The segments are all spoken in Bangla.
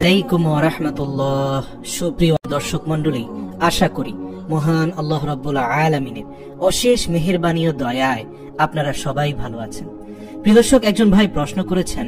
আলাইকুম ওয়া রাহমাতুল্লাহ। সুপ্রিয় দর্শক মণ্ডলী, আশা করি মহান আল্লাহ রাব্বুল আলামিনের অশেষ মেহেরবানি ও দয়ায় আপনারা সবাই ভালো আছেন। প্রিয় দর্শক, একজন ভাই প্রশ্ন করেছেন,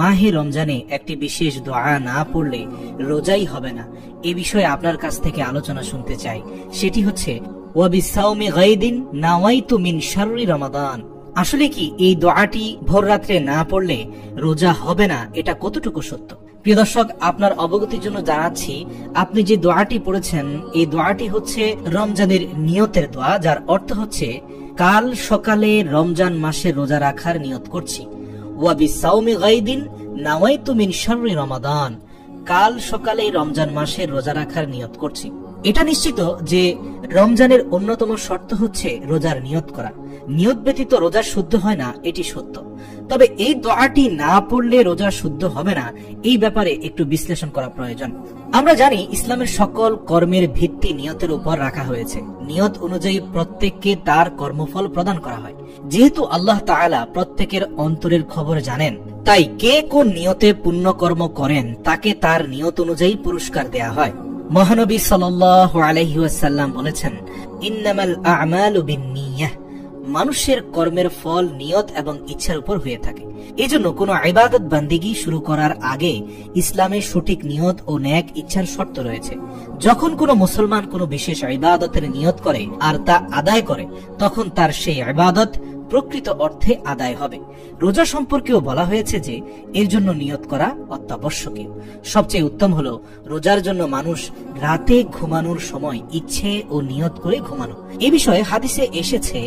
মাহে রমজানে একটি বিশেষ দোয়া না পড়লে রোজাই হবে না। এ বিষয়ে আপনার কাছ থেকে আলোচনা শুনতে চাই। সেটি হচ্ছে ওয়া বিসাওমি গায়দিন নাওয়াইতু মিন শাররি রমাদান। আসলে কি এই দোয়াটি ভোর রাত্রে না পড়লে রোজা হবে না? এটা কতটুকু সত্য? প্রিয় দর্শক, আপনার অবগতির জন্য জানাচ্ছি, আপনি যে দোয়াটি পড়েছেন এই দোয়াটি হচ্ছে রমজানের নিয়তের দোয়া, যার অর্থ হচ্ছে কাল সকালে রমজান মাসে রোজা রাখার নিয়ত করছি। ওয়া বিসাওমি গায়দিন নাওয়াইতু মিন শাররি রমাদান। কাল সকালে রমজান মাসে রোজা রাখার নিয়ত করছি। এটা নিশ্চিত যে রমজানের অন্যতম শর্ত হচ্ছে রোজার নিয়ত করা। নিয়ত ব্যতীত রোজা শুদ্ধ হয় না, এটি সত্য। তবে এই দোয়াটি না পড়লে রোজা শুদ্ধ হবে না, এই ব্যাপারে একটু বিশ্লেষণ করা প্রয়োজন। আমরা জানি ইসলামের সকল কর্মের ভিত্তি নিয়তের উপর রাখা হয়েছে। নিয়ত অনুযায়ী প্রত্যেককে তার কর্মফল প্রদান করা হয়। যেহেতু আল্লাহ তাআলা প্রত্যেকের অন্তরের খবর জানেন, তাই কে কোন নিয়তে পুণ্যকর্ম করেন তাকে তার নিয়ত অনুযায়ী পুরস্কার দেয়া হয়। মহানবী সাল্লাল্লাহু আলাইহি ওয়াসাল্লাম বলেছেন, ইন্নামাল আ'মালু বিন্নিয়াহ। মানুষের কর্মের ফল নিয়ত এবং ইচ্ছার উপর হয়ে থাকে। এজন্য কোনো ইবাদত বান্দিগি শুরু করার আগে ইসলামে সঠিক নিয়ত ও নেক ইচ্ছার শর্ত রয়েছে। যখন কোনো মুসলমান কোনো বিশেষ ইবাদতের নিয়ত করে আর তা আদায় করে, তখন তার সেই ইবাদত প্রকৃত অর্থে আদায় হবে। রোজা সম্পর্কেও বলা হয়েছে যে এর জন্য নিয়ত করা অত্যাবশ্যকীয়। সবচেয়ে উত্তম হলো রোজার জন্য মানুষ রাতে ঘুমানোর সময় ইচ্ছে ও নিয়ত করে ঘুমানো। এ বিষয়ে হাদিসে এসেছে,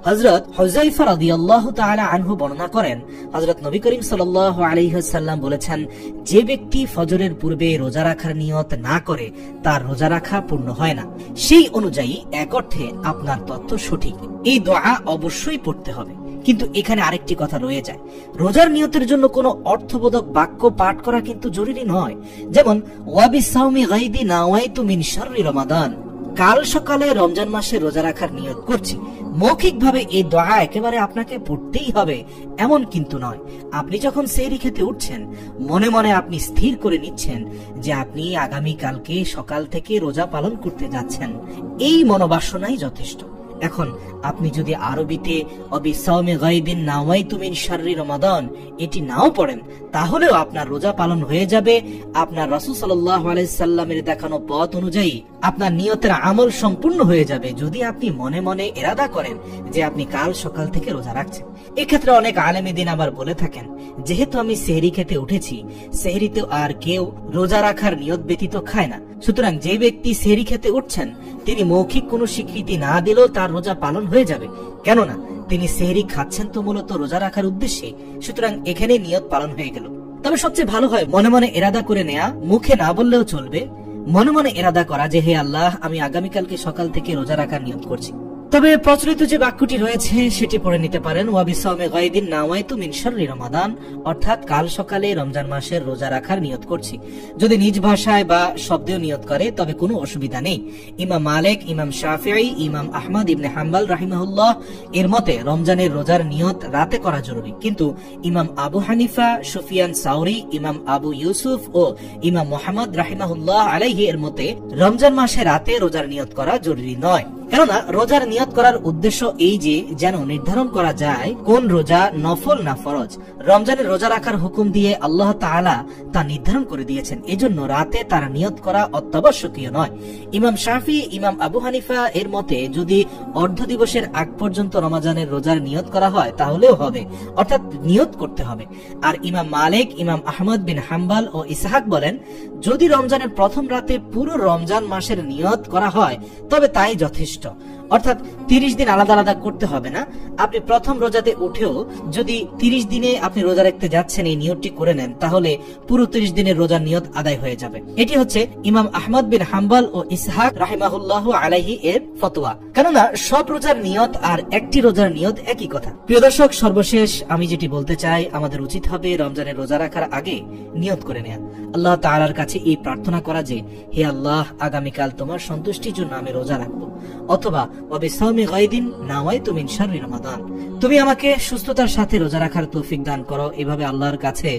হযরত হুযায়ফা রাদিয়াল্লাহু তাআলা আনহু বর্ণনা করেন, হযরত নবী করিম সাল্লাল্লাহু আলাইহি ওয়াসাল্লাম বলেছেন, যে ব্যক্তি ফজরের পূর্বে রোজা রাখার নিয়ত না করে তার রোজা রাখা পূর্ণ হয় না। সেই অনুযায়ী এক অর্থে আপনার তথ্য সঠিক। এই দোয়া অবশ্যই পড়তে হবে। কিন্তু এখানে আরেকটি কথা রয়ে যায়, রোজার নিয়তের জন্য কোনো অর্থবোধক বাক্য পাঠ করা কিন্তু জরুরি নয়। যেমন ওয়া বিসাওমি গায়দি নাওয়াইতু মিন শাররি রমাদান। কাল সকালে রমজান মাসে রোজা রাখার নিয়ত করছি। মৌখিকভাবে এই দোয়া একেবারে আপনাকে পড়তেই হবে এমন কিন্তু নয়। আপনি যখন সেহরি খেতে উঠছেন, মনে মনে আপনি স্থির করে নিচ্ছেন যে আপনি আগামী কালকে সকাল থেকে রোজা পালন করতে যাচ্ছেন। এই মনোবাসনাই যথেষ্ট। এখন আপনি যদি আরবিতে অবিসাওমি গায়দিন নাওয়াইতু মিন শাররি রমাদান এটি নাও পড়েন, তাহলেও আপনার রোজা পালন হয়ে যাবে। আপনার রাসূল সাল্লাল্লাহু আলাইহি সাল্লামের দেখানো পথ অনুযায়ী আপনার নিয়তের আমল সম্পূর্ণ হয়ে যাবে, যদি আপনি মনে মনে ইরাদা করেন যে আপনি কাল সকাল থেকে রোজা রাখছেন। এক্ষেত্রে অনেক আলেমে দ্বীন আবার বলে থাকেন, যেহেতু আমি সেহরি খেতে উঠেছি, সেহরিতে আর কেউ রোজা রাখার নিয়ত ব্যতীত খায় না। সুতরাং যে ব্যক্তি সেহরি খেতে উঠছেন, তিনি মৌখিক কোনো স্বীকৃতি না দিলেও তার রোজা পালন হয়ে যাবে। কেননা তিনি সেহরি খাচ্ছেন তো মূলত রোজা রাখার উদ্দেশ্যে। সুতরাং এখানে নিয়ত পালন হয়ে গেল। তবে সবচেয়ে ভালো হয় মনে মনে ইরাদা করে নেয়া, মুখে না বললেও চলবে। মনে মনে ইরাদা করা যে হে আল্লাহ, আমি আগামীকালকে সকাল থেকে রোজা রাখার নিয়ত করছি। তবে প্রচলিত যে বাক্যটি রয়েছে সেটি পড়ে নিতে পারেন, ওয়া বিসাওমি গায়দিন নাওয়াইতু মিন শাররি রমাদান, অর্থাৎ কাল সকালে রমজান মাসের রোজা রাখার নিয়ত করছি। যদি নিজ ভাষায় বা শব্দেও নিয়ত করে তবে কোনো অসুবিধা নেই। ইমাম মালিক, ইমাম শাফিঈ, ইমাম আহমদ ইবনে হাম্বল রাহিমাহুল্লাহ এর মতে রমজানের রোজার নিয়ত রাতে করা জরুরি। কিন্তু ইমাম আবু হানিফা, সুফিয়ান সাউরি, ইমাম আবু ইউসুফ ও ইমাম মুহাম্মদ রাহিমাহুল্লাহ আলাইহি এর মতে রমজান মাসে রাতে রোজার নিয়ত করা জরুরি নয়। কেননা রোজার নিয়ত করার উদ্দেশ্য এই যে যেন নির্ধারণ করা যায় কোন রোজা নফল না ফরজ। রমজানের রোজা রাখার হুকুম দিয়ে আল্লাহ তাআলা তা নির্ধারণ করে দিয়েছেন। এজন্য রাতে তার নিয়ত করা অত্যাবশ্যকীয় নয়। ইমাম শাফি, ইমাম আবু হানিফা এর মতে যদি অর্ধ দিবসের আগ পর্যন্ত রমজানের রোজার নিয়ত করা হয় তাহলেও হবে, অর্থাৎ নিয়ত করতে হবে। আর ইমাম মালিক, ইমাম আহমদ বিন হাম্বল ও ইসহাক বলেন, যদি রমজানের প্রথম রাতে পুরো রমজান মাসের নিয়ত করা হয় তবে তাই যথেষ্ট। অর্থাৎ 30 দিন আলাদা আলাদা করতে হবে না। আপনি প্রথম রোজাতে উঠেও যদি 30 দিনে আপনি রোজা রাখতে যাচ্ছেন এই নিয়তটি করে নেন, তাহলে পুরো 30 দিনের রোজার নিয়ত আদায় হয়ে যাবে। এটি হচ্ছে ইমাম আহমদ বিন হাম্বল ও ইসহাক রাহিমাহুল্লাহু আলাইহি এর ফতোয়া। কেননা সব রোজার নিয়ত আর একটি রোজার নিয়ত একই কথা। প্রিয় দর্শক, সর্বশেষ আমি যেটি বলতে চাই, আমাদের উচিত হবে রমজানের রোজা রাখার আগে নিয়ত করে নেয়া, আল্লাহ তাআলার কাছে এই প্রার্থনা করা যে, হে আল্লাহ, আগামীকাল তোমার সন্তুষ্টির জন্য আমি রোজা রাখবো, অথবা ওয়াবিসাওমি গায়দিন নাওয়াইতু মিন শাররি রমাদান, তুমি আমাকে সুস্থতার সাথে রোজা রাখার তৌফিক দান করো। এভাবে আল্লাহর কাছে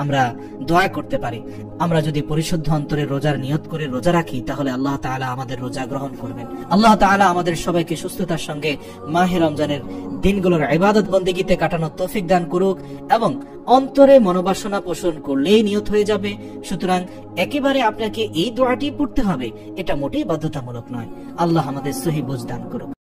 আমরা দোয়া করতে পারি। আমরা যদি পরিশুদ্ধ অন্তরে রোজার নিয়ত করে রোজা রাখি, তাহলে আল্লাহ তাআলা আমাদের রোজা গ্রহণ করবেন। আল্লাহ তাআলা আমাদের সবাইকে সুস্থতার সঙ্গে মাহে রমজানের দিনগুলোর ইবাদত বন্দেগীতে কাটানোর তৌফিক দান করুক, এবং অন্তরে মনোবাসনা পোষণ করলেই নিয়ত হয়ে যাবে। সুতরাং একেবারে আপনাকে এই দোয়াটি পড়তে হবে, এটা মোটেই বাধ্যতামূলক নয়। আল্লাহ আমাদের সহি বুঝ দান করুক।